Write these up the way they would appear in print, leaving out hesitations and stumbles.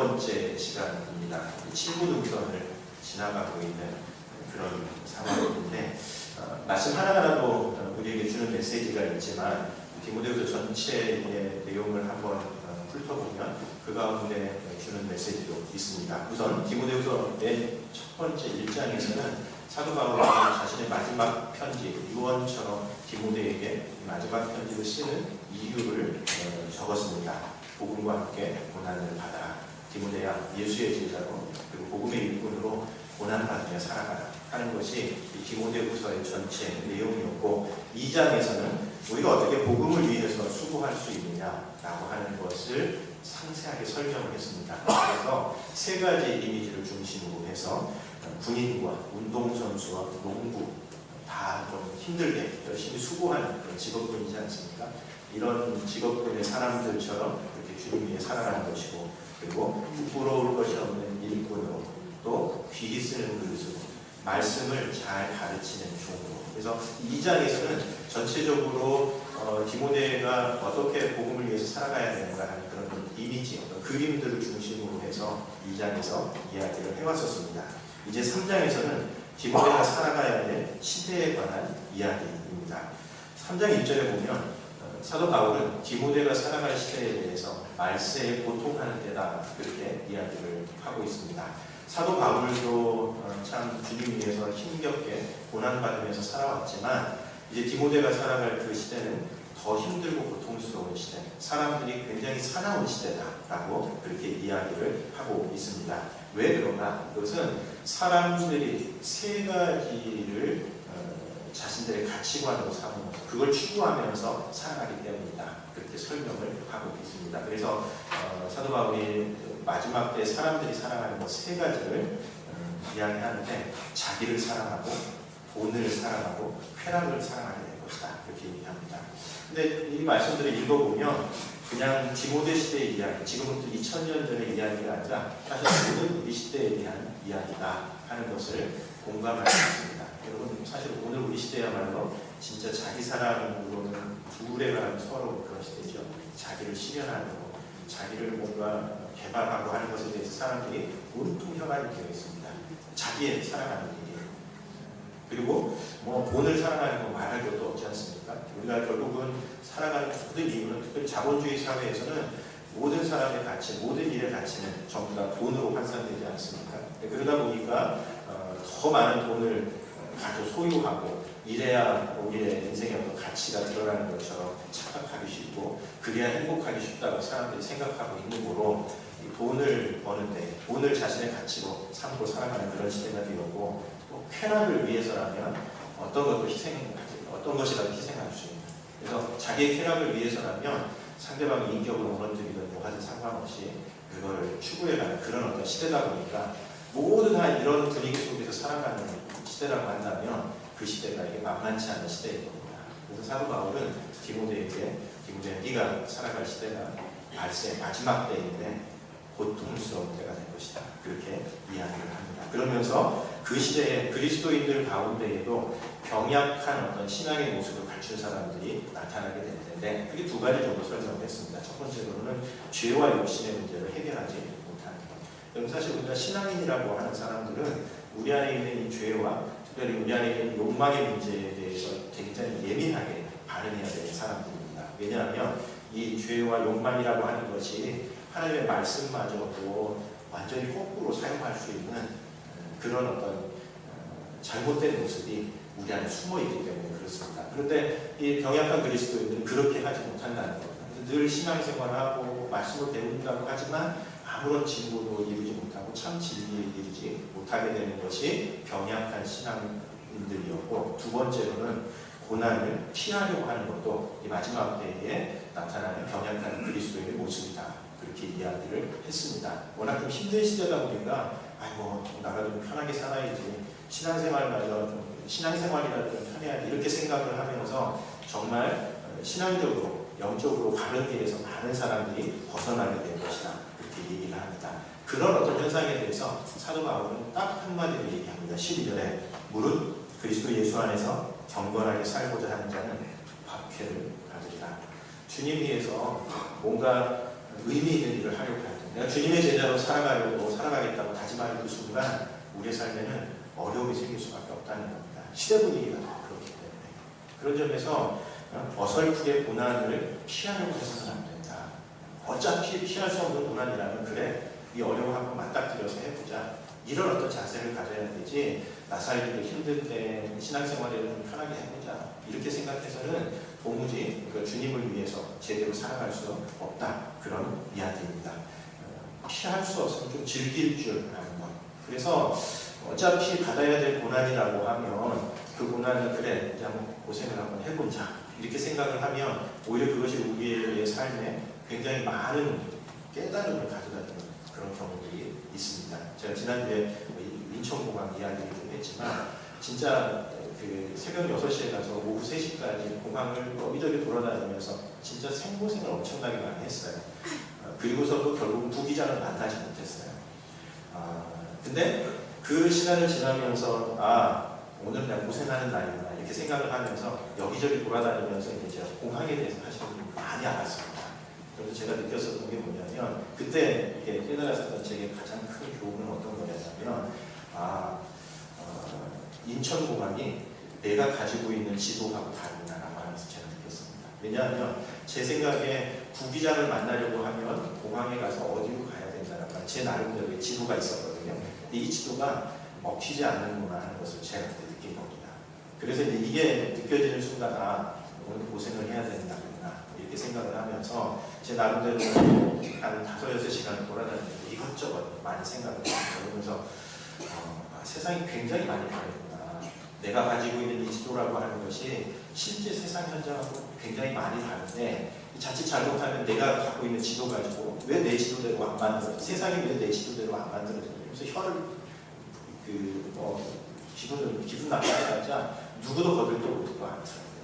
번째 시간입니다. 7부 동선을 지나가고 있는 그런 상황인데 말씀 하나하나도 우리에게 주는 메시지가 있지만 디모데후서 전체의 내용을 한번 훑어보면 그 가운데 주는 메시지도 있습니다. 우선 디모데후서의 첫 번째 1장에서는 사도 바울이 자신의 마지막 편지, 유언처럼 디모데에게 마지막 편지를 쓰는 이유를 적었습니다. 복음과 함께 고난을 받아라. 디모데야, 예수의 제자로 그리고 복음의 일꾼으로 고난받으며 살아가라 하는 것이 디모데후서의 전체 내용이었고, 2장에서는 우리가 어떻게 복음을 위해서 수고할 수 있느냐라고 하는 것을 상세하게 설명을 했습니다. 그래서 세 가지 이미지를 중심으로 해서 군인과 운동선수와 농부 다 좀 힘들게 열심히 수고하는 그런 직업군이지 않습니까? 이런 직업군의 사람들처럼 이렇게 주님 위해 살아가는 것이고, 그리고 부끄러울 것이 없는 일꾼으로, 또 귀히 쓰는 그릇으로, 말씀을 잘 가르치는 종으로. 그래서 2장에서는 전체적으로 디모데가 어떻게 복음을 위해서 살아가야 되는가 하는 그런 이미지, 어떤 그림들을 중심으로 해서 2장에서 이야기를 해왔었습니다. 이제 3장에서는 디모데가 살아가야 될 시대에 관한 이야기입니다. 3장 1절에 보면 사도 바울은 디모데가 살아갈 시대에 대해서 말세에 고통하는 때다, 그렇게 이야기를 하고 있습니다. 사도 바울도 참 주님 위해서 힘겹게 고난받으면서 살아왔지만 이제 디모데가 살아갈 그 시대는 더 힘들고 고통스러운 시대, 사람들이 굉장히 사나운 시대다라고 그렇게 이야기를 하고 있습니다. 왜 그런가? 그것은 사람들이 세 가지를 자신들의 가치관으로 삼으면서 그걸 추구하면서 살아가기 때문이다, 그렇게 설명을 하고 있습니다. 그래서 사도 바울이 마지막 때 사람들이 사랑하는 것 세 가지를 이야기하는데, 자기를 사랑하고 돈을 사랑하고 쾌락을 사랑하게 될 것이다, 그렇게 얘기합니다. 근데 이 말씀들을 읽어보면 그냥 디모데 시대의 이야기, 지금부터 2000년 전의 이야기가 아니라 사실 모든 우리 시대에 대한 이야기다 하는 것을 공감할 수 있습니다. 여러분, 사실 오늘 우리 시대야말로 진짜 자기 사랑으로는 둘에가는 서로 그런 시대죠. 자기를 실현하는 것, 자기를 뭔가 개발하고 하는 것에 대해서 사람들이 온통 혈안이 되어 있습니다. 자기의 사랑하는 일이에요. 그리고 돈을 사랑하는 거 말할 것도 없지 않습니까? 우리가 결국은 살아가는 모든 이유는, 특별히 자본주의 사회에서는 모든 사람의 가치, 모든 일의 가치는 전부 다 돈으로 환산되지 않습니까? 그러다 보니까 더 많은 돈을 가져 소유하고 이래야 우리의 인생의 어떤 가치가 드러나는 것처럼 착각하기 쉽고, 그래야 행복하기 쉽다고 사람들이 생각하고 있는 거로 돈을 버는데 돈을 자신의 가치로 삼고 살아가는 그런 시대가 되었고, 또 쾌락을 위해서라면 어떤 것이라도 희생할 수 있는, 그래서 자기의 쾌락을 위해서라면 상대방이 인격으로 무너뜨리든 뭐하든 상관없이 그걸 추구해가는 그런 어떤 시대다 보니까 모두 다 이런 분위기 속에서 살아가는 시대라고 한다면 그 시대가 이게 만만치 않은 시대일 겁니다. 그래서 사도 바울은 디모데에게, 디모데야, 네가 살아갈 시대가 말세의 마지막 때인데 고통스러운 때가 될 것이다, 그렇게 이야기를 합니다. 그러면서 그 시대에 그리스도인들 가운데에도 병약한 어떤 신앙의 모습을 갖춘 사람들이 나타나게 될 텐데, 그게 두 가지 정도 설명을 했습니다. 첫 번째로는 죄와 욕심의 문제를 해결하지 못하는 것. 여러분, 사실 우리가 신앙인이라고 하는 사람들은 우리 안에 있는 이 죄와 특별히 우리 안에 있는 욕망의 문제에 대해서 굉장히 예민하게 반응해야 되는 사람들입니다. 왜냐하면 이 죄와 욕망이라고 하는 것이 하나님의 말씀마저도 완전히 거꾸로 사용할 수 있는 그런 어떤 잘못된 모습이 우리 안에 숨어 있기 때문에 그렇습니다. 그런데 이 병약한 그리스도인들은 그렇게 하지 못한다는 겁니다. 늘 신앙생활하고 말씀을 배운다고 하지만 아무런 진보도 이루지 못하고 참 진리에 이르지 못하게 되는 것이 병약한 신앙인들이었고, 두 번째로는 고난을 피하려고 하는 것도 이 마지막 때에 나타나는 병약한 그리스도인의 모습이다, 그렇게 이야기를 했습니다. 워낙 좀 힘든 시대다 보니까 나가 좀 편하게 살아야지, 신앙생활이라도 좀 편해야지, 이렇게 생각을 하면서 정말 신앙적으로 영적으로 바른 길에서 많은 사람들이 벗어나게 될 것이다, 그렇게 얘기를 합니다. 그런 어떤 현상에 대해서 사도 바울은 딱 한마디로 얘기합니다. 12절에 무릇 그리스도 예수 안에서 경건하게 살고자 하는 자는 박해를 받으리라. 주님 위해서 뭔가 의미 있는 일을 하려고 할 텐데 내가 주님의 제자로 살아가겠다고 다짐하는 그 순간 우리의 삶에는 어려움이 생길 수밖에 없다는 겁니다. 시대 분위기가 그렇기 때문에. 그런 점에서 어설프게 고난을 피하려고 해서는 안 된다. 어차피 피할 수 없는 고난이라면 그래, 이 어려움 한번 맞닥뜨려서 해보자. 이런 어떤 자세를 가져야 되지, 나 살기도 힘든데 신앙생활을 좀 편하게 해보자. 이렇게 생각해서는 도무지 주님을 위해서 제대로 살아갈 수 없다. 그런 이야기입니다. 피할 수 없으면 좀 즐길 줄 아는 것. 그래서 어차피 받아야 될 고난이라고 하면 그 고난은 그래, 이제 한번 고생을 한번 해보자. 이렇게 생각을 하면 오히려 그것이 우리의 삶에 굉장히 많은 깨달음을 가져다 주는 그런 경우들이 있습니다. 제가 지난주에 인천공항 이야기를 좀 했지만 진짜 그 새벽 6시에 가서 오후 3시까지 공항을 여기저기 돌아다니면서 진짜 생고생을 엄청나게 많이 했어요. 그리고서도 결국 부기장을 만나지 못했어요. 근데 그 시간을 지나면서 오늘 내가 고생하는 날이구나 이렇게 생각을 하면서 여기저기 돌아다니면서 이제 제가 공항에 대해서 사실 많이 알았습니다. 그래서 제가 느꼈었던 게 뭐냐면 그때 이렇게 깨달았었던 제게 가장 큰 교훈은 어떤 거냐면 인천공항이 내가 가지고 있는 지도하고 다르구나라고 하면서 제가 느꼈습니다. 왜냐하면 제 생각에 부기장을 만나려고 하면 공항에 가서 어디로 가야 된다라고 제 나름대로의 지도가 있었거든요. 근데 이 지도가 먹히지 않는구나 하는 것을 제가 그때 느낀 겁니다. 그래서 이제 이게 느껴지는 순간 오늘 고생을 해야 된다구나 이렇게 생각을 하면서 제 나름대로 한 5-6시간을 돌아다니면서 이것저것 많이 생각을 해보면서 세상이 굉장히 많이 다르구나. 내가 가지고 있는 이 지도라고 하는 것이 실제 세상 현장하고 굉장히 많이 다른데 자칫 잘못하면 내가 갖고 있는 지도 가지고 왜 내 지도대로 안 만들어져? 세상이 왜 내 지도대로 안 만들어져? 그래서 혀를 기분 나쁘게 하자 누구도 거들떠보지도 않더라고요.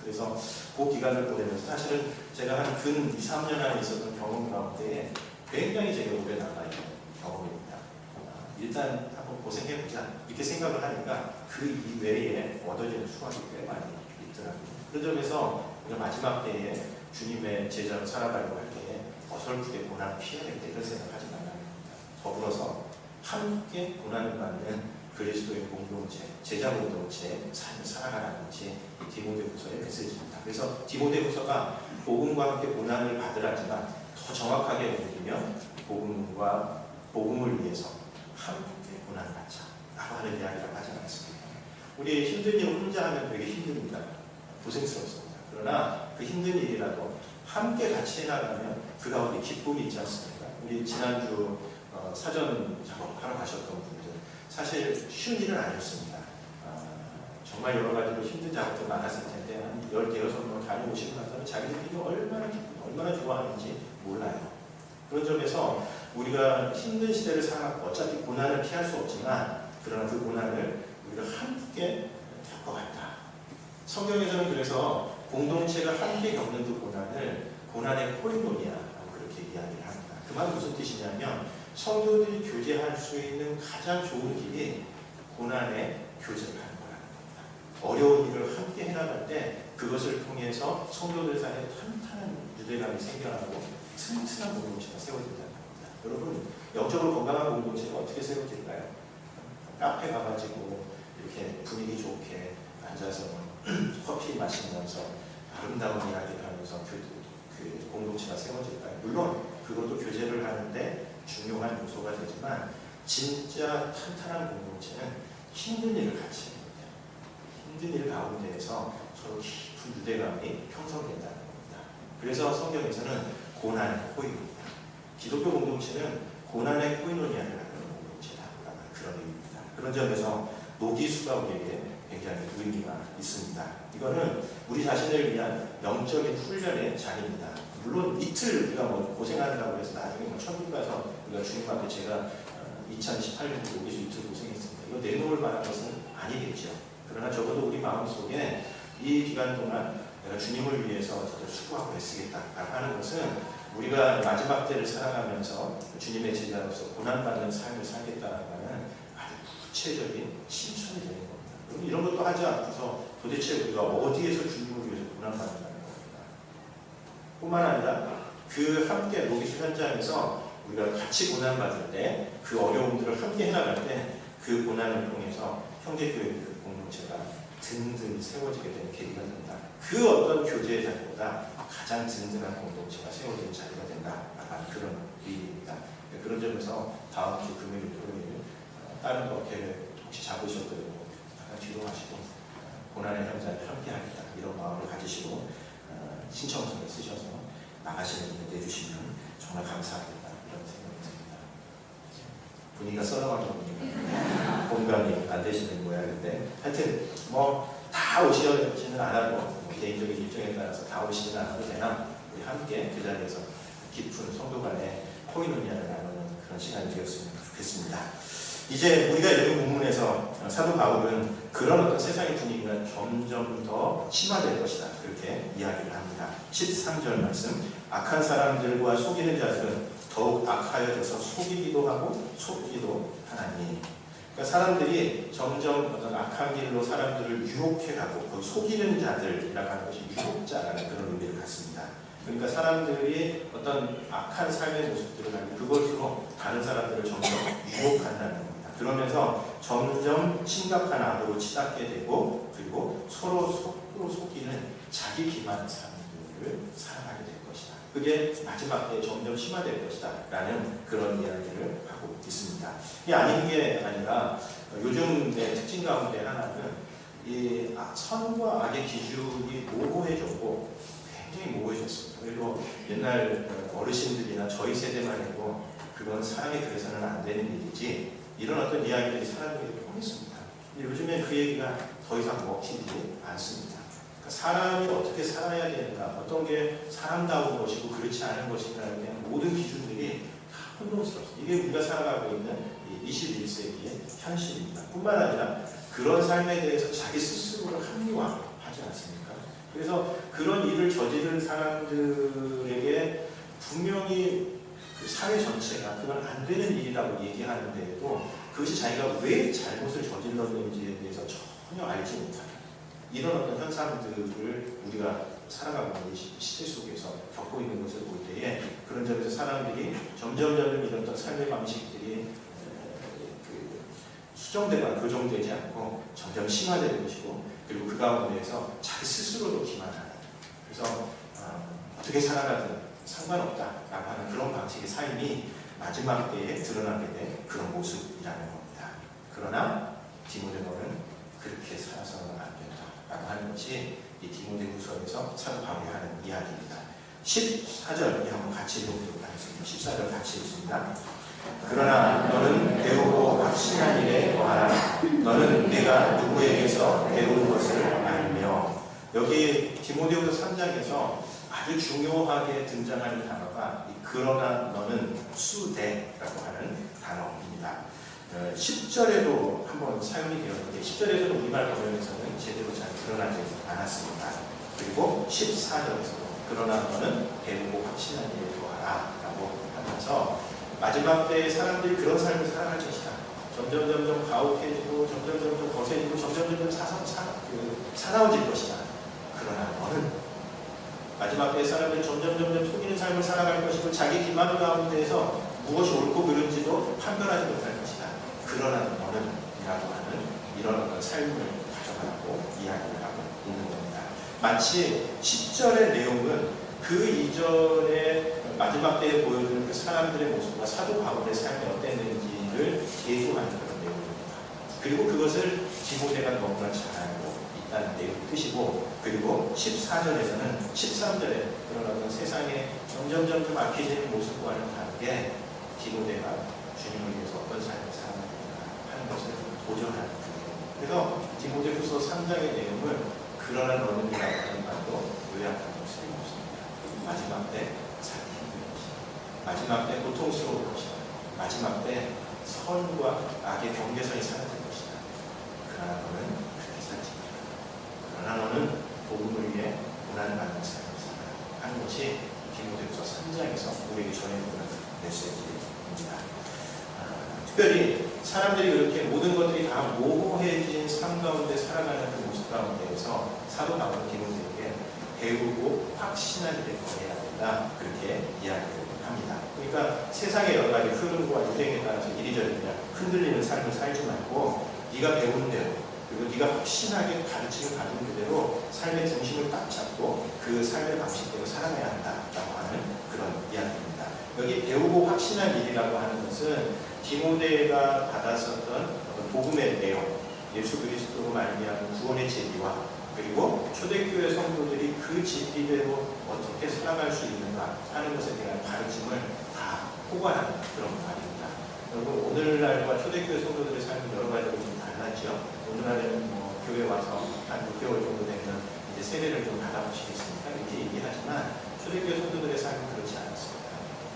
그래서 그 기간을 보내면서 사실은 제가 한 근 2-3년 안에 있었던 경험 가운데 굉장히 제가 오래 남아있는 경험입니다. 일단 한번 고생해보자 이렇게 생각을 하니까 그 이외에 얻어지는 수확이 꽤 많이 있더라고요. 그런 점에서 우리가 마지막 때에 주님의 제자로 살아가려고 할 때에 어설프게 고난을 피해야겠다 이런 생각하지 말라는 겁니다. 더불어서 함께 고난을 받는 그리스도의 공동체, 제자 공동체 삶을 살아가라는 것이 디모데후서의 메시지입니다. 그래서 디모데후서가 복음과 함께 고난을 받으라지만 더 정확하게 얘기하면 복음을 위해서 함께 고난을 받자라고 하는 이야기라고 하지 않습니다. 우리 힘든 일을 혼자 하면 되게 힘듭니다. 고생스럽습니다. 그러나 그 힘든 일이라도 함께 같이 해나가면 그 가운데 기쁨이 있지 않습니까? 우리 지난주 사전 작업하러 가셨던 분들 사실 쉬운 일은 아니었습니다. 정말 여러 가지로 힘든 작업도 많았을 텐데 한 10-15번 다녀오시고 나서는 자기들끼리 얼마나 기쁘고 얼마나 좋아하는지 몰라요. 그런 점에서 우리가 힘든 시대를 살아가고 어차피 고난을 피할 수 없지만 그러나 그 고난을 우리가 함께 겪어간다. 성경에서는 그래서 공동체가 함께 겪는 그 고난을 고난의 코이노니아라고 그렇게 이야기를 합니다. 그 말은 무슨 뜻이냐면 성도들이 교제할 수 있는 가장 좋은 길이 고난의 교제를 하는 거라는 겁니다. 어려운 일을 함께 해나갈 때 그것을 통해서 성도들 사이에 탄탄한 유대감이 생겨나고 튼튼한 공동체가 세워진다는 겁니다. 여러분, 영적으로 건강한 공동체가 어떻게 세워질까요? 카페 가가지고 이렇게 분위기 좋게 앉아서 커피 마시면서 아름다운 이야기를 하면서 그 공동체가 세워질까요? 물론 그것도 교제를 하는데 중요한 요소가 되지만 진짜 탄탄한 공동체는 힘든 일을 같이 합니다. 힘든 일 가운데에서 서로 깊은 유대감이 형성된다는 겁니다. 그래서 성경에서는 고난의 코이노니아, 기독교 공동체는 고난의 코이노니아를 하는 공동체다라는 그런 의미입니다. 그런 점에서 노기수가 우리에게 굉장히 의미가 있습니다. 이거는 우리 자신을 위한 영적인 훈련의 장입니다. 물론 이틀 우리가 고생한다고 해서 나중에 천국 가서 우리가 주님 앞에 제가 2018년도 노기수 이틀 고생했습니다. 이거 내놓을 만한 것은 아니겠죠. 그러나 적어도 우리 마음속에 이 기간 동안 내가 주님을 위해서 수고하고 애쓰겠다라고 하는 것은 우리가 마지막 때를 살아가면서 주님의 제자로서 고난받는 삶을 살겠다는 아주 구체적인 실천이 되는 겁니다. 그럼 이런 것도 하지 않고서 도대체 우리가 어디에서 주님을 위해서 고난받는다는 겁니다. 뿐만 아니라 그 함께 노기수 현장에서 우리가 같이 고난받을 때 그 어려움들을 함께 해나갈 때 그 고난을 통해서 형제교회 그 공동체가 든든히 세워지게 되는 계기가 된다. 그 어떤 교제의 자리보다 가장 든든한 공동체가 세워지는 자리가 된다. 그런 의미입니다. 그런 점에서 다음 주 금요일, 토요일 다른 거 계획 혹시 잡으셔도 약간 뒤로 하시고 고난의 현장을 함께 하겠다 이런 마음을 가지시고 신청서를 쓰셔서 나가시는 분들 내주시면 정말 감사하겠다 이런 생각이 듭니다. 분위기가 썰어가는 분위기가 공감이 안 되시는 모양인데 하여튼 뭐 다 오시지는 않아도 개인적인 일정에 따라서 다 오시지는 않아도 되나 우리 함께 그 자리에서 깊은 성도 간의 코이노니아를 나누는 그런 시간이 되었으면 좋겠습니다. 이제 우리가 읽은 본문에서 사도 바울은 그런 어떤 세상의 분위기가 점점 더 심화될 것이다. 그렇게 이야기를 합니다. 13절 말씀. 악한 사람들과 속이는 자들은 더욱 악하여져서 속이기도 하고 속기도 하나니. 그러니까 사람들이 점점 어떤 악한 길로 사람들을 유혹해가고 그 속이는 자들이라고 하는 것이 유혹자라는 그런 의미를 갖습니다. 그러니까 사람들이 어떤 악한 삶의 모습들을 가지고 그것으로 다른 사람들을 점점 유혹한다는 겁니다. 그러면서 점점 심각한 악으로 치닫게 되고 그리고 서로 속이는 자기 기만한 사람들을 살아가게 될 것이다. 그게 마지막 때에 점점 심화될 것이다 라는 그런 이야기를 하고 있습니다. 이게 아닌 게 아니라 요즘의 특징 가운데 하나는 이 선과 악의 기준이 모호해졌고 굉장히 모호해졌습니다. 그리고 옛날 어르신들이나 저희 세대만 해도 그건 사람이 그래서는 안 되는 일이지 이런 어떤 이야기들이 사람들에게 통했습니다. 요즘에 그 얘기가 더 이상 먹히지 않습니다. 그러니까 사람이 어떻게 살아야 되는가, 어떤 게 사람다운 것이고 그렇지 않은 것인가에 대한 모든 기준들이 다 혼동스럽습니다. 이게 우리가 살아가고 있는 21세기의 현실입니다. 뿐만 아니라 그런 삶에 대해서 자기 스스로를 합리화하지 않습니까? 그래서 그런 일을 저지른 사람들에게 분명히 그 사회 전체가 그건 안 되는 일이라고 얘기하는데도 그것이 자기가 왜 잘못을 저질렀는지에 대해서 전혀 알지 못하는 이런 어떤 현상들을 우리가 살아가고 있는 시대 속에서 겪고 있는 것을 볼 때에 그런 점에서 사람들이 점점 이런 어떤 삶의 방식들이 수정되거나 교정되지 않고 점점 심화되는 것이고 그리고 그 가운데에서 자기 스스로도 기만하는 그래서 어떻게 살아가든 상관없다라고 하는 그런 방식의 삶이 마지막 때에 드러나게 된 그런 모습이라는 겁니다. 그러나 디모데는 그렇게 살아서는 안 된다라고 하는 것이 이 디모데후서에서 사도 바울이 하는 이야기입니다. 14절 한번 같이 읽어보도록 하겠습니다. 14절 같이 읽습니다. 그러나 너는 배우고 확신한 일에 거하라. 너는 내가 누구에게서 배운 것을 알며. 여기 디모데후서 3장에서 아주 중요하게 등장하는 단어가 그러나 너는 수대라고 하는 단어입니다. 10절에도 한번 사용이 되었는데 10절에서도 우리말 번역에서는 제대로 잘 드러나지 않았습니다. 그리고 14절에서도 그러나 너는 배우고 확신한 일에 거하라 라고 하면서 마지막 때에 사람들이 그런 삶을 살아갈 것이다. 점점 가혹해지고 점점 거세지고 점점 사나워질 것이다. 그러나 너는 마지막 때에 사람들이 점점 속이는 삶을 살아갈 것이고 자기 기만 가운데에서 무엇이 옳고 그른지도 판별하지 못할 것이다. 그러나 너는 이라고 하는 이런 어떤 삶을 가져가라고 이야기를 하고 있는 겁니다. 마치 10절의 내용은 그 이전에 마지막 때에 보여주는 그 사람들의 모습과 사도 바울의 삶이 어땠는지를 계속하는 그런 내용입니다. 그리고 그것을 디모데가 너무나 잘 알고 있다는 내용의 뜻이고 그리고 14절에서는 13절에 그런 어떤 세상에 점점 악해지는 모습과는 다르게 디모데가 주님을 위해서 어떤 삶을 살아가는가 하는 것을 보존하는 거예요. 그래서 디모데후서 3장의 내용을 그러나 너는이라고 하는 말로 요약하는 것이 없습니다. 마지막 때 살기 힘든 것이다. 마지막 때 고통스러울 것이다. 마지막 때 선과 악의 경계선이 사라질 것이다. 그러나 너는 그렇게 살지 마라. 그러나 너는 복음을 위해 고난을 받는 삶을 살아라 하는 것이 디모데후서 3장에서 우리에게 전해주는 메시지입니다. 특별히 사람들이 그렇게 모든 것들이 다 모호해진 삶 가운데 살아가는 그 모습 가운데에서 사도 바울은 디모데에게 배우고 확신한 일에 거해야 된다 그렇게 이야기를 합니다. 합니다. 그러니까 세상의 여러 가지 흐름과 유행에 따라서 이리저리 그냥 흔들리는 삶을 살지 말고 네가 배운 대로 그리고 네가 확신하게 가르침을 받은 그대로 삶의 중심을 딱 잡고 그 삶의 방식대로 살아가야 한다라고 하는 그런 이야기입니다. 여기 배우고 확신한 일이라고 하는 것은 디모데가 받았었던 복음의 내용, 예수 그리스도로 말미암은 구원의 진리와 그리고 초대교회 성도들이 그 진리대로 어떻게 살아갈 수 있는가 하는 것에 대한 가르침을 다 포괄하는 그런 말입니다. 여러분 오늘날과 초대교회 성도들의 삶은 여러 가지로 좀 달라지죠. 오늘날에는 교회 와서 한 6개월 정도 되면 이제 세례를 좀 받아보시겠습니까? 이렇게 얘기하지만 초대교회 성도들의 삶은 그렇지 않았습니다.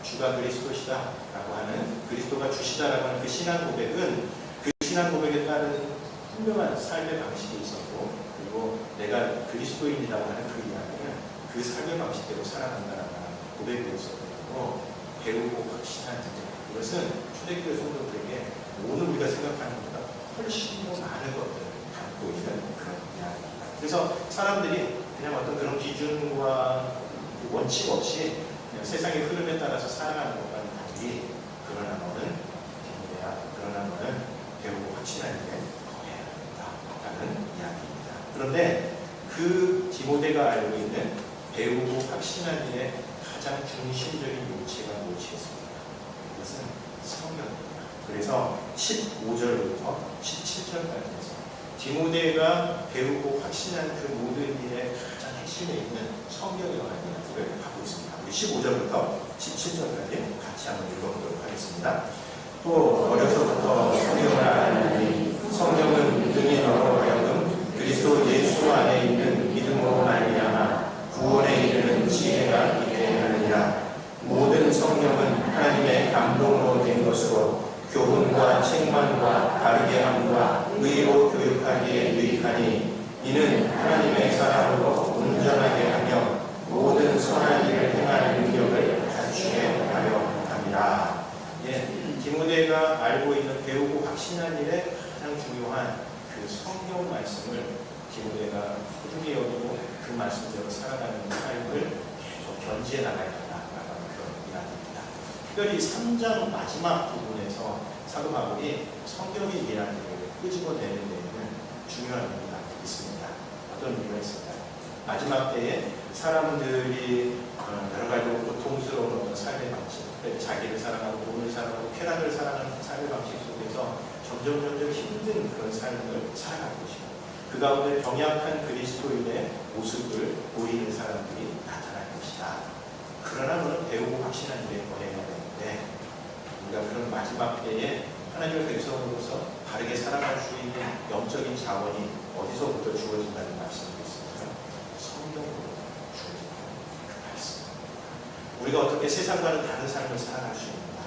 주가 그리스도시다라고 하는 그리스도가 주시다라고 하는 그 신앙 고백은 그 신앙 고백에 따른 분명한 삶의 방식이 있었고 그리고 내가 그리스도인이라고 하는 그 이야기는 그 삶의 방식대로 살아간다라는 고백이었었고 배우고 확신한 이것은 초대교회 성도들에게 오늘 우리가 생각하는 것보다 훨씬 더 많은 것들을 갖고 있는 그런 이야기입니다. 그래서 사람들이 그냥 어떤 그런 기준과 원칙 없이 그냥 세상의 흐름에 따라서 살아가는 것과는 달리 그러나 너는 디모데야 그러나 너는 배우고 확신할 때 거해야 된다라는 이야기입니다. 그런데 그 디모데가 알고 있는 배우고 확신한 일의 가장 중심적인 요체가 무엇이겠습니까? 이것은 성경입니다. 그래서 15절부터 17절까지 해서 디모데가 배우고 확신한 그 모든 일의 가장 핵심에 있는 성경에 관한 이야기를 하고 있습니다. 우리 15절부터 17절까지 같이 한번 읽어보도록 하겠습니다. 또 어려서부터 성경을 알았으니 성경은 능히 너로 하여금 그리스도 예수 안에 있는 믿음으로 말미암아 구원에 이르는 지혜가 있게 하느니라. 모든 성경은 하나님의 감동으로 된 것으로 교훈과 책망과 바르게 함과 의로 교육하기에 유익하니 이는 하나님의 사랑으로 온전하게 하며 모든 선한 일을 행할 능력을 갖추게 하려 합니다. 디모데가 알고 있는 배우고 확신한 일의 가장 중요한 그 성경 말씀을 디모데가 소중히 여기고 그 말씀대로 살아가는 삶을 계속 견지해 나가야 한다라는 그런 이야기입니다. 특별히 3장 마지막 부분에서 사도 바울이 성경의 이야기를 끄집어내는 데에는 중요한 의미가 있습니다. 어떤 의미가 있을까요? 마지막 때에 사람들이 여러 가지로 고통스러운 어떤 삶의 방식, 자기를 사랑하고 돈을 사랑하고 쾌락을 사랑하는 삶의 방식 속에서 점점 힘든 그런 삶을 살아갈 것이고 그 가운데 병약한 그리스도인의 모습을 보이는 사람들이 나타날 것이다. 그러나 너는 배우고 확신한 일에 거해야 되는데 우리가 그런 마지막 때에 하나님의 백성으로서 바르게 살아갈 수 있는 영적인 자원이 어디서부터 주어진다는 말씀이 있습니다. 성경으로 주어진다는 그 말씀. 우리가 어떻게 세상과는 다른 삶을 살아갈 수 있는가?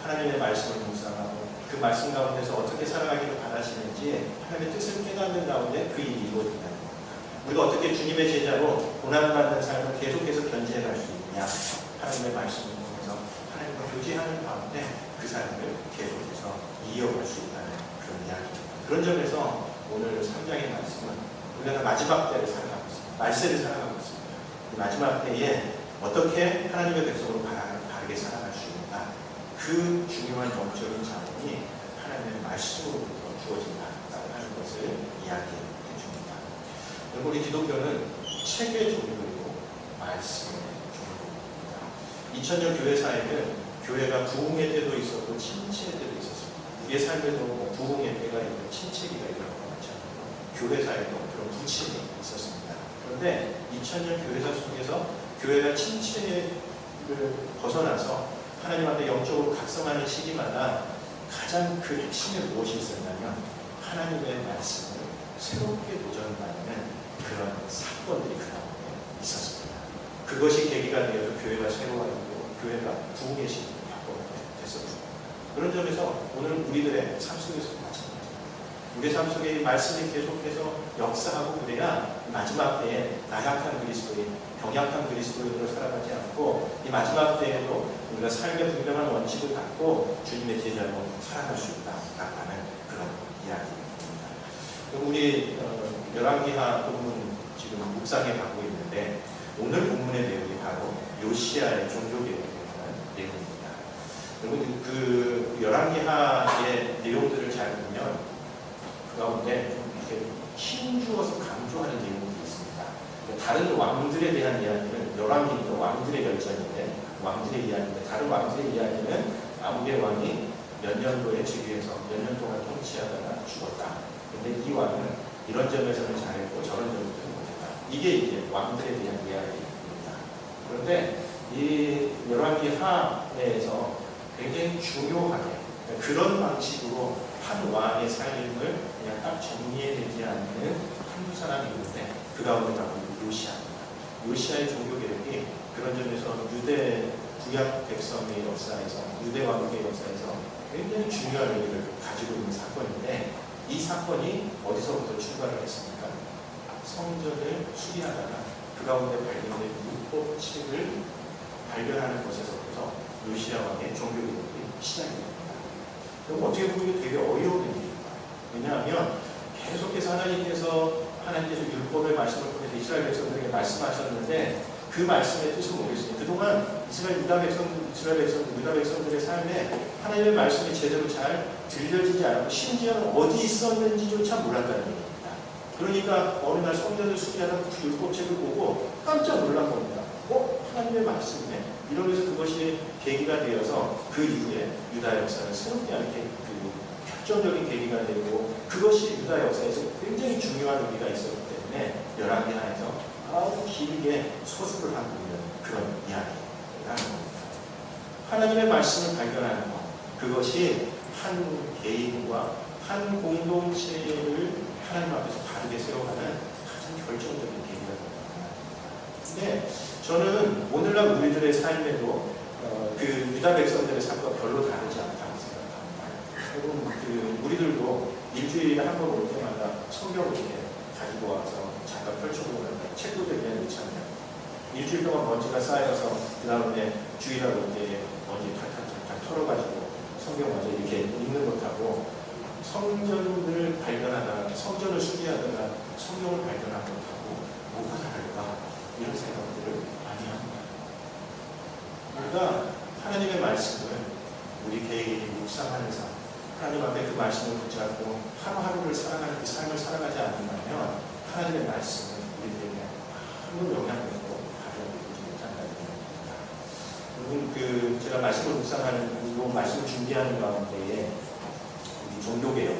하나님의 말씀을 묵상하고 그 말씀 가운데서 어떻게 살아가기를 바라시는지 하나님의 뜻을 깨닫는 가운데 그 일이 이루어진다는 겁니다. 우리가 어떻게 주님의 제자로 고난받는 삶을 계속해서 견지해 갈 수 있느냐? 하나님의 말씀을 통해서 하나님과 교제하는 가운데 그 삶을 계속해서 이어갈 수 있다는 그런 이야기입니다. 그런 점에서 오늘 3장의 말씀은 우리가 마지막 때를 살아가고 있습니다. 말세를 살아가고 있습니다. 마지막 때에 어떻게 하나님의 백성으로 바르게 살아갈 수 있는가? 그 중요한 영적인 자원이 하나님의 말씀으로부터 주어진다라고 하는 것을 이야기해 줍니다. 여러분, 우리 기독교는 책의 종교이고 말씀의 종교입니다. 2000년 교회사에는 교회가 부흥의 때도 있었고 침체의 때도 있었습니다. 우리의 삶에도 부흥의 때가 있고 침체기가 있는 것 마찬가지로 교회사에도 그런 부침이 있었습니다. 그런데 2000년 교회사 속에서 교회가 침체를 벗어나서 하나님한테 영적으로 각성하는 시기마다 가장 그 핵심에 무엇이 있었냐면 하나님의 말씀을 새롭게 도전받는 그런 사건들이 그 가운데 있었습니다. 그것이 계기가 되어서 교회가 새로워지고 교회가 부흥의 시기를 겪게 됐었습니다. 그런 점에서 오늘 우리들의 삶 속에서도 마찬가지입니다. 우리의 삶 속에 이 말씀이 계속해서 역사하고 그래야 마지막 때에 나약한 그리스도인, 병약한 그리스도인으로 살아가지 않고 이 마지막 때에도 우리가 삶의 분명한 원칙을 갖고 주님의 제자로 살아갈 수 있다라고 하는 그런 이야기입니다. 우리 열왕기하 본문 지금 묵상해 가고 있는데 오늘 본문의 내용이 바로 요시야의 종교개혁에 관한 내용입니다. 여러분 그 열왕기하의 내용들을 잘 보면 그 가운데 좀 이렇게 힘주어서 강조하는 내용들이 있습니다. 다른 왕들에 대한 이야기는 열왕기니까 왕들의 결전인데 왕들의 이야기인데 다른 왕들의 이야기는 아무개 왕이 몇 년도에 즉위해서 몇 년 동안 통치하다가 죽었다. 근데 이 왕은 이런 점에서는 잘했고 저런 점에서는 못했다. 이게 이제 왕들에 대한 이야기입니다. 그런데 이 열왕기하에서 굉장히 중요하게 그런 방식으로 한 왕의 삶을 그냥 딱 정리해내지 않는 한두 사람이 있는데 그 가운데 바로 요시아입니다. 요시아의 종교 개혁이 그런 점에서 유대 구약 백성의 역사에서 유대 왕국의 역사에서 굉장히 중요한 의미를 가지고 있는 사건인데 이 사건이 어디서부터 출발을 했습니까? 성전을 수리하다가 그 가운데 발견된 율법책을 발견하는 것에서부터 요시아 왕의 종교 개혁이 시작이 됩니다. 그럼 어떻게 보면 되게 어이없는 일입니다. 왜냐하면 계속해서 하나님께서 율법의 말씀을 통해서 이스라엘 백성들에게 말씀하셨는데 그 말씀의 뜻은 모르겠습니다. 그동안 이스라엘 유다 백성들의 삶에 하나님의 말씀이 제대로 잘 들려지지 않고 심지어는 어디 있었는지조차 몰랐다는 얘기입니다. 그러니까 어느 날 성전을 수리하다 그 율법책을 보고 깜짝 놀란 겁니다. 하나님의 말씀이네. 이러면서 그것이 계기가 되어서 그 이후에 유다 역사는 새롭게 이렇게 결정적인 계기가 되고 그것이 유다 역사에서 굉장히 중요한 의미가 있었기 때문에 열왕기하에서 아주 길게 서술을 하고 있는 그런 이야기라는 겁니다. 하나님의 말씀을 발견하는 것, 그것이 한 개인과 한 공동체를 하나님 앞에서 바르게 세워가는 가장 결정적인 계기가 됩니다. 근데 저는 오늘날 우리들의 삶에도 그 유다 백성들의 삶과 별로 다르지 않다고 생각합니다. 여러분, 우리들도 일주일에 한 번 올 때마다 성경을 이렇게 가지고 와서 잠깐 펼쳐보면 책도 그냥 놓잖아요. 일주일 동안 먼지가 쌓여서 그 다음에 주일하고 이제 먼지 탁탁탁탁 털어가지고 성경 먼저 이렇게 읽는 것하고 성전을 발견하다가 성전을 수리하다가 성경을 발견한 것하고 뭐가 다를까 이런 생각들을 많이 합니다. 우리가 하나님의 말씀을 우리 개인이 묵상하는 삶, 하나님 앞에 그 말씀을 붙잡고 하루하루를 살아가는 그 삶을 살아가지 않는다면 하나님의 말씀은 우리들에게 아무 영향력도 발휘하지 못한다는 겁니다. 여러분, 제가 말씀을 묵상하는 그리고 말씀을 준비하는 가운데에 종교개혁,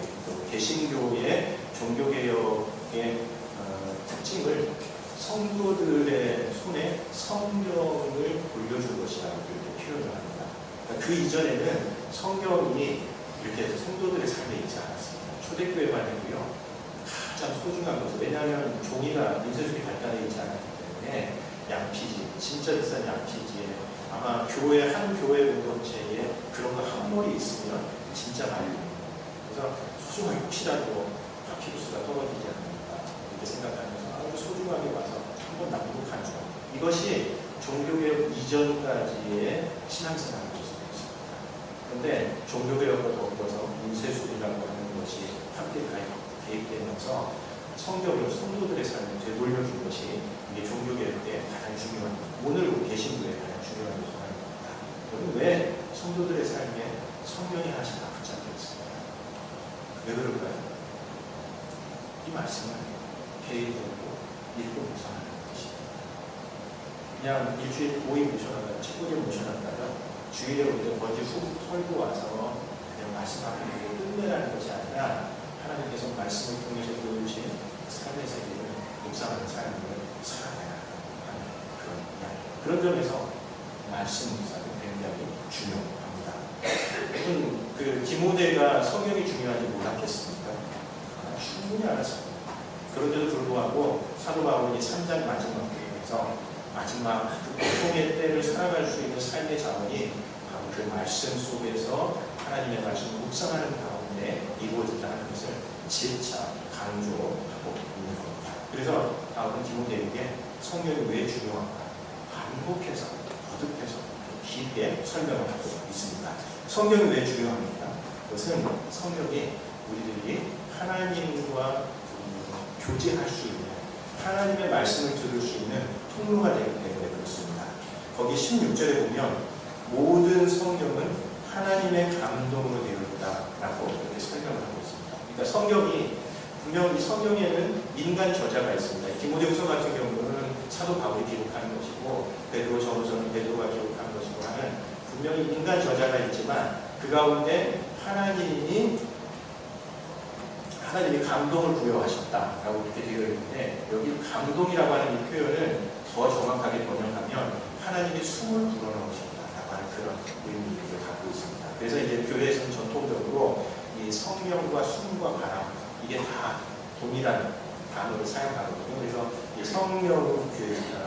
개신교의 종교개혁의 특징을 성도들의 손에 성경을 돌려준 것이라고 이렇게 표현을 합니다. 그러니까 그 이전에는 성경이 이렇게 해서 성도들의 삶에 있지 않았습니다. 초대교회만 해도요, 가장 소중한 것은, 왜냐하면 종이가 인쇄술이 발달되어 있지 않았기 때문에 양피지, 진짜 비싼 양피지에 아마 한 교회 공동체에 그런 거 한 몰이 있으면 진짜 많이 됩니다. 그래서 소중하게 혹시라도 파피루스가 떨어지지 않는다 이렇게 생각하면서 아주 소중하게 와서 한번 낭독한 줄. 이것이 종교개혁 이전까지의 신앙생활의 모습이었습니다. 그런데 종교개혁과 더불어서 인쇄술이라고 하는 것이 함께 개입되면서 성경을 성도들의 삶에 되돌려준 것이 이게 종교개혁의 가장 중요한, 오늘 개신교의 가장 중요한 요소가 됩니다. 여러분, 왜 성도들의 삶에 성경이 하나씩 다 붙잡혀 있습니다? 왜 그럴까요? 이 말씀을 개인적으로 읽고 묵상하는 것입니다. 그냥 일주일 5일 모셔놨다가, 19일 모셔놨다가 주일에 올 때 먼지 훅 털고 와서 그냥 말씀하고 끝내라는 것이 아니라 하나님께서 말씀을 통해서 보여주신 삶의 세계를 묵상하는 삶을 살아가야 하는 그런 이야기. 그런 점에서 말씀 묵상은 굉장히 중요합니다. 여러분, 디모데가 성경이 중요한지 몰랐겠습니까? 충분히 알았습니다. 그런데도 불구하고 사도 바울이 3장 마지막 부분에서 마지막 고통의 때를 살아갈 수 있는 삶의 자원이 바로 그 말씀 속에서 하나님의 말씀을 묵상하는 가운데 이루어진다는 것을 재차 강조하고 있는 겁니다. 그래서 바울은 디모데에게 성경이 왜 중요한가 반복해서 거듭해서 깊게 설명을 하고 있습니다. 성경이 왜 중요합니까? 그것은 성경이 우리들이 하나님과 교제할 수 있는, 하나님의 말씀을 들을 수 있는 통로가 되기 때문에 그렇습니다. 거기 16절에 보면 모든 성경은 하나님의 감동으로 되어 있다라고 이렇게 설명을 하고 있습니다. 그러니까 성경이 분명 이 성경에는 인간 저자가 있습니다. 디모데후서 같은 경우는 사도 바울이 기록하는 것이고 베드로 전서는 베드로가 기록하는 것이고 하는 분명히 인간 저자가 있지만 그 가운데 하나님이 감동을 부여하셨다라고 이렇게 되어 있는데 여기 감동이라고 하는 이 표현을 더 정확하게 번역하면 하나님이 숨을 불어넣으셨다라고 하는 그런 의미를 갖고 있습니다. 그래서 이제 교회에서는 전통적으로 이 성령과 숨과 바람 이게 다 동일한 단어를 사용하거든요. 그래서 이 성령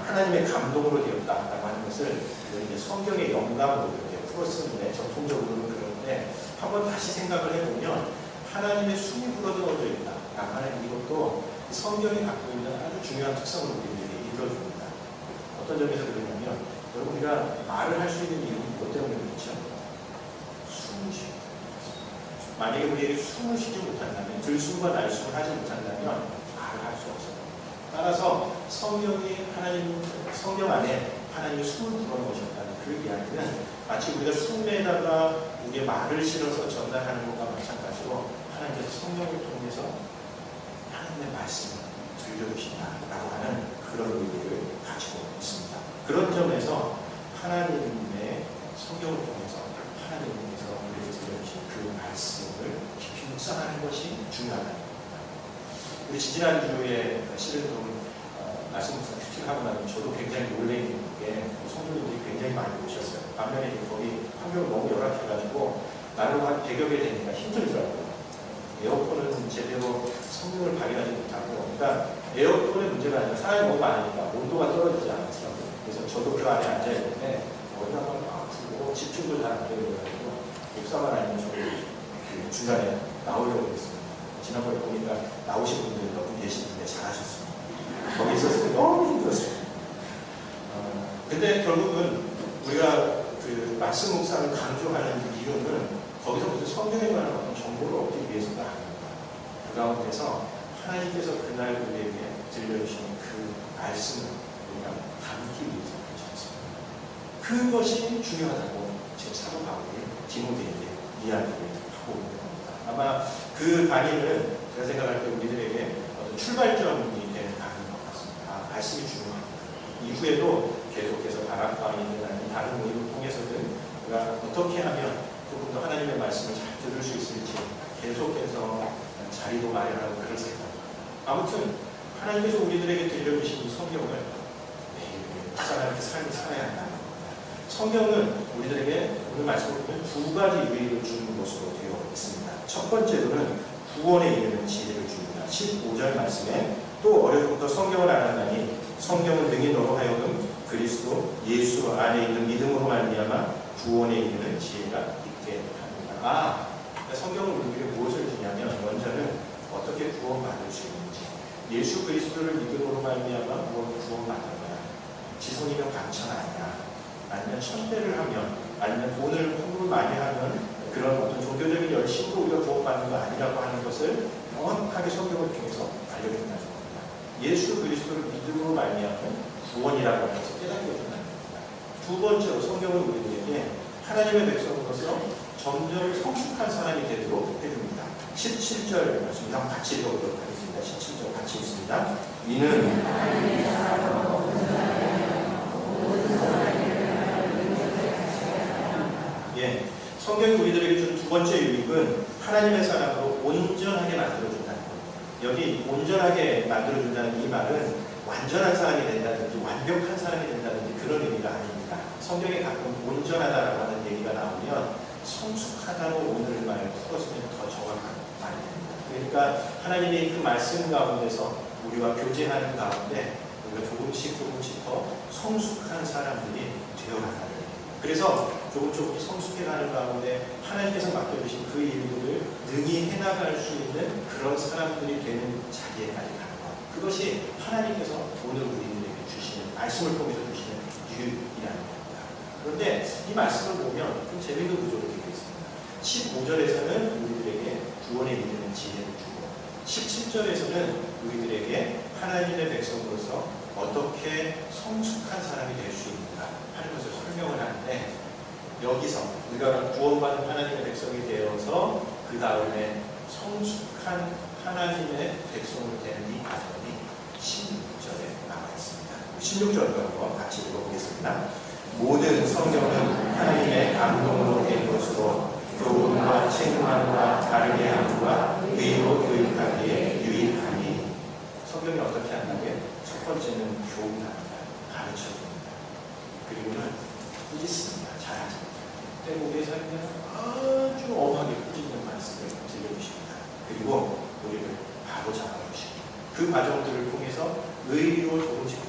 하나님의 감동으로 되었다라고 하는 것을 이제 성경의 영감으로 이렇게 풀어 쓰는데 전통적으로는 그런데 한번 다시 생각을 해보면 하나님의 숨이 불어넣어져 있다라고 하는 이것도 성경이 갖고 있는 아주 중요한 특성을 우리에게 일러줍니다. 어떤 점에서 그러냐면 여러분 우리가 말을 할 수 있는 이유는 무엇 때문에 그렇죠? 숨을 쉬기. 만약에 우리에게 숨을 쉬지 못한다면 들숨과 날숨을 하지 못한다면 말을 할 수 없어요. 따라서 성경 안에 하나님이 숨을 불어넣으셨다는 그 이야기는 마치 우리가 숨에다가 우리의 말을 실어서 전달하는 것과 마찬가지로 하나님께서 성령을 통해서 하나님의 말씀을 들려주신다라고 하는 그런 의미를 가지고 있습니다. 그런 점에서 하나님의 성경을 통해서 하나님께서 우리에게 들려주신 그 말씀을 깊이 묵상하는 것이 중요하다. 우리 지지난주에 실은 좀 말씀 큐티하고 나면 저도 굉장히 놀래 있는 게 성도님들이 굉장히 많이 오셨어요. 반면에 거기 환경이 너무 열악해가지고 나는 한 100여 개 되니까 힘들더라고요. 에어컨은 제대로 성능을 발휘하지 못하고, 그러니까 에어컨의 문제가 아니라 사람이 너무 많으니까 온도가 떨어지지 않더라고요. 그래서 저도 그 안에 앉아있는데 머리가 막 아프고 집중도 잘 안 되고 그래가지고 목사만 아니면 저도 중간에 나오려고 했습니다. 지난번에 보니까 나오신 분들이 몇 분 계시는데 잘하셨습니다. 거기 있었을 때 너무 힘들었어요. 근데 결국은 우리가 그 말씀 묵상을 강조하는 이유는 거기서 무슨 성경에 관한 어떤 정보를 얻기 위해서가 아닙니다. 그 가운데서 하나님께서 그날 우리에게 들려주신 그 말씀을 우리가 담기 위해서 그렇습니다. 그것이 중요하다고 지금 사도 바울이 디모데에게 이야기를 하고 있는 겁니다. 아마 그 강의는 제가 생각할 때 우리들에게 어떤 출발점이 되는 강의인 것 같습니다. 말씀이 중요합니다. 이후에도 계속해서 다락방이든 아니면 다른 모임을 통해서든 우리가 어떻게 하면 조금 더 하나님의 말씀을 잘 들을 수 있을지 계속해서 자리도 마련하고 그럴 생각입니다. 아무튼 하나님께서 우리들에게 들려주신 이 성경을 매일매일 묵상하는 삶을 살아야 한다는 겁니다. 성경은 우리들에게 오늘 말씀을 보면 두 가지 유익을 주는 것으로 되어 있습니다. 첫 번째로는 구원에 이르는 지혜를 줍니다. 15절 말씀에 또 어려서부터 성경을 알았나니 성경은 능히 너로 하여금 그리스도 예수 안에 있는 믿음으로 말미암아 구원에 이르는 지혜가 있게 합니다. 성경은 우리에게 무엇을 주냐면 먼저는 어떻게 구원받을 수 있는지, 예수 그리스도를 믿음으로 말미암아 구원받는 거야. 지손이면 강천 아니야. 아니면 천대를 하면, 아니면 돈을 헌금을 많이 하면 그런 어떤 종교적인 열심으로 우리가 구원받는 거 아니라고 하는 것을 명확하게 성경을 통해서 알려준다는 겁니다. 예수 그리스도를 믿음으로 말미암은 구원이라고 하는 것을 깨닫게 해준다는 겁니다. 두 번째로 성경은 우리들에게 하나님의 백성으로서 점점 성숙한 사람이 되도록 해줍니다. 17절 말씀 한번 같이 읽어보도록 하겠습니다. 17절 같이 읽습니다. 이는 성경이 우리들에게 준 두 번째 유익은 하나님의 사람으로 온전하게 만들어준다는 겁니다. 여기 온전하게 만들어준다는 이 말은 완전한 사람이 된다든지 완벽한 사람이 된다든지 그런 의미가 아닙니다. 성경에 가끔 온전하다라고 하는 얘기가 나오면 성숙하다로 오늘 말 풀어주면 더 정확한 말이 됩니다. 그러니까 하나님이 그 말씀 가운데서 우리와 교제하는 가운데 우리가 조금씩 더 성숙한 사람들이 되어나가는 겁니다. 그래서 조금 성숙해가는 가운데 하나님께서 맡겨주신 그 일들을 능히 해나갈 수 있는 그런 사람들이 되는 자리에까지 가는 것. 그것이 하나님께서 오늘 우리들에게 주시는 말씀을 통해서 주시는 유익이라는 겁니다. 그런데 이 말씀을 보면 좀 재미있는 구조로 되어 있습니다. 15절에서는 우리들에게 구원에 이르는 지혜를 주고 17절에서는 우리들에게 하나님의 백성으로서 어떻게 성숙한 사람이 될 수 있는가 하는 것을 설명을 하는데 여기서 우리가 구원받은 하나님의 백성이 되어서 그 다음에 성숙한 하나님의 백성으로 되는 이 과정이 16절에 나와 있습니다. 16절도 한번 같이 읽어보겠습니다. 모든 성경은 하나님의 감동으로 된 것으로 교훈과 책망과 다르게 함과 의로 교육하기에 유익하니. 성경이 어떻게 한다고요? 첫 번째는 교훈합니다. 가르쳐줍니다. 그리고는 꾸짖습니다. 잘하죠. 때목에 살면 아주 엄하게 꾸짖는 말씀을 들려주십니다. 그리고 우리를 바로 잡아주시고 그 과정들을 통해서 의로 조금씩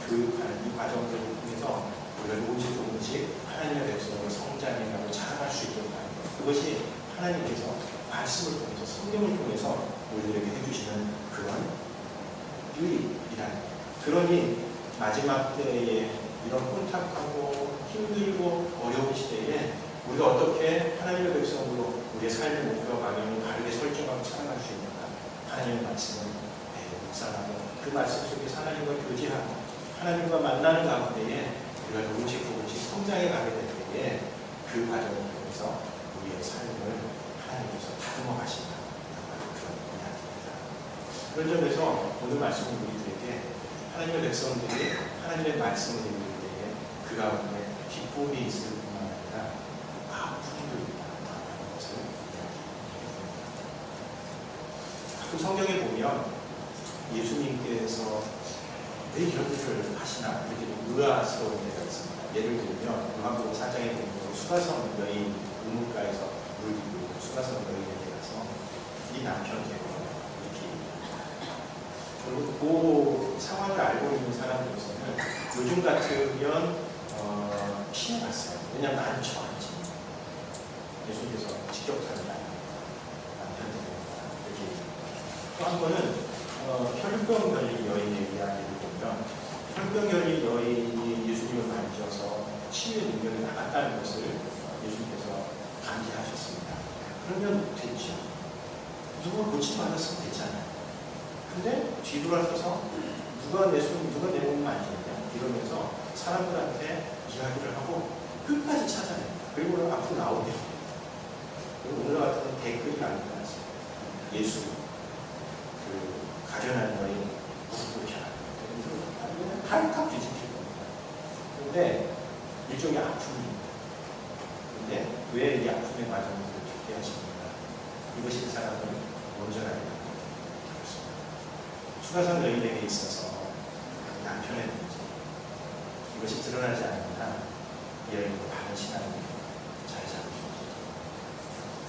교육하는 이 과정들을 통해서 우리가 조금씩 하나님의 백성으로 성장해가고 자라갈 수 있도록 하는 것. 그것이 하나님께서 말씀을 통해서 성경을 통해서 우리들에게 해주시는 그런 유익이라는 것. 그러니 마지막 때에 이런 혼탁하고 힘들고 어려운 시대에 우리가 어떻게 하나님의 백성으로 우리의 삶의 목표와 방향을 바르게 설정하고 살아갈 수 있는가. 하나님의 말씀을 매일 묵상하고 그 말씀 속에서 하나님과 교제하고 하나님과 만나는 가운데에 우리가 조금씩 성장해 가게 될 때에 그 과정을 통해서 우리의 삶을 하나님께서 다듬어 가신다. 그런 이야기입니다. 그런 점에서 오늘 말씀은 우리들에게 하나님의 백성들이 하나님의 말씀을 읽을 때에 그 가운데 기쁨이 있을 뿐만 아니라 아픔도 있다는 것을 이야기합니다. 그 성경에 보면 예수님께서 왜 이런 일을 하시나 이렇게 좀 의아스러운 데가 있습니다. 예를 들면 요한복음 4장에 보면 수가성 여인 우물가에서 물 들고 있는 수가성 여인에게 가서 이 남편 괴로워 이렇게 그리고 그 상황을 알고 있는 사람으로서는 요즘 같으면 피해갔어요. 왜냐하면 나는 저한지 예수님께서 직격탄을 남편 때문에 이렇게 또 한 번은 혈병 걸린 여인의 이야기를 보면 혈병 걸린 여인이 예수님을 만져서 치유의 능력이 나갔다는 것을 예수님께서 감지하셨습니다. 그러면 됐죠. 누가 고침받았으면 됐잖아요. 근데 뒤돌아서서 누가 내 몸을 만지느냐 이러면서 사람들한테 이야기를 하고 끝까지 찾아냅니다. 그리고 앞으로 나오게 됩니다. 그리고 오늘 같은 댓글이 나옵니다. 예수 가련한 여인 무릎을 펴라. 칼칼 뒤집힐 겁니다. 그런데 일종의 아픔입니다. 그런데 왜 이 아픔의 과정을 겪게 하십니까? 이것이 사람을 온전하게 만들었습니다. 수가성 여인에게 있어서 남편의 문제 이것이 드러나지 않는 한 이 여인은 바른 신앙을 잘 잡을 수 없습니다.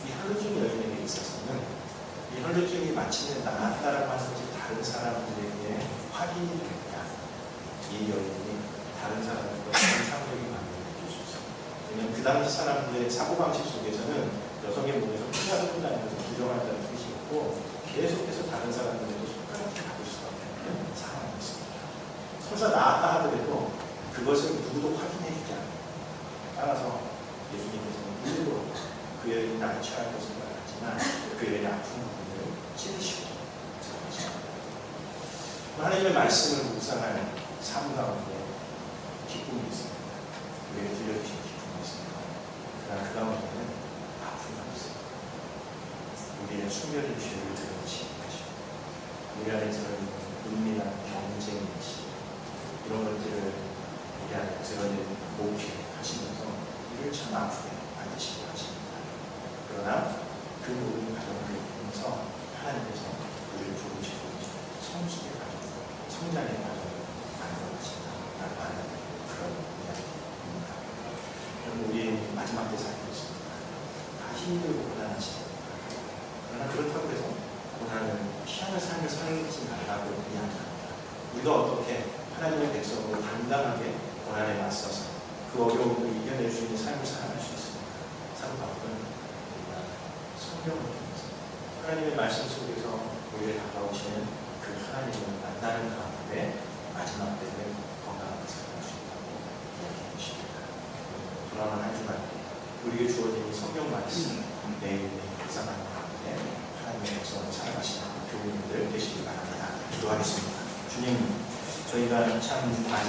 이 혈루증 여인에게 있어서는 이 혈루증이 마침내 나았다라고 하는 것이 다른 사람들에게 확인이 되느냐 이 여인이 다른 사람들과 상상력이 만들어줄 수 있습니다. 왜냐하면 그 당시 사람들의 사고방식 속에서는 여성의 몸에서 피가 흐른다는 것을 부정한다는 뜻이 있고 계속해서 다른 사람들에게 손가락을 받을 수가 없는 상황이었습니다. 설사 나았다 하더라도 그것을 누구도 확인해주지 않아요. 따라서 예수님께서는 누구도 그 여인이 나를 취할 것을 말하지만 그 여인의 아픈 부분을 찌르시고 하나님의 말씀을 묵상하는 삶 가운데 기쁨이 있습니다. 우리에게 들려주신 기쁨이 있습니다. 그러나 그 가운데는 아픔이 있습니다. 우리의 숨겨진 죄를 드러내시는 것이고 우리 안에 들어있는 은밀한 경쟁의 시 이런 것들을 우리 안에 드러내는 목회하시면서 이를 참 아프게 만드시고 하십니다. 그러나 그 모든 과정을 통해서 하나님께서 우리를 조금씩 성숙해 성장의 과정을 만들어가신다라고 하는 그런 이야기입니다. 여러분 우리 마지막 때 살고 있습니다. 다 힘들고 고난하시다. 그러나 그렇다고 해서 고난을 피하는 삶을 살지 말라고 이야기합니다. 우리가 어떻게 하나님의 백성으로 당당하게 고난에 맞서서 그 어려움을 이겨낼 수 있는 삶을 살아갈 수 있습니다. 사도 바울은 우리가 성경을 통해서 하나님의 말씀 속에서 우리를 다가오시는 그 하나님을 만나는 가운데 마지막 때는 건강하게 살아갈 수 있다고 이야기해 주십니다. 돌아오는 한 주간 우리에게 주어진 성경 말씀 매일매일 묵상하는 가운데 하나님의 백성을 살아가시는 교우님들 되시기 바랍니다. 기도하겠습니다. 주님, 저희가 참 많이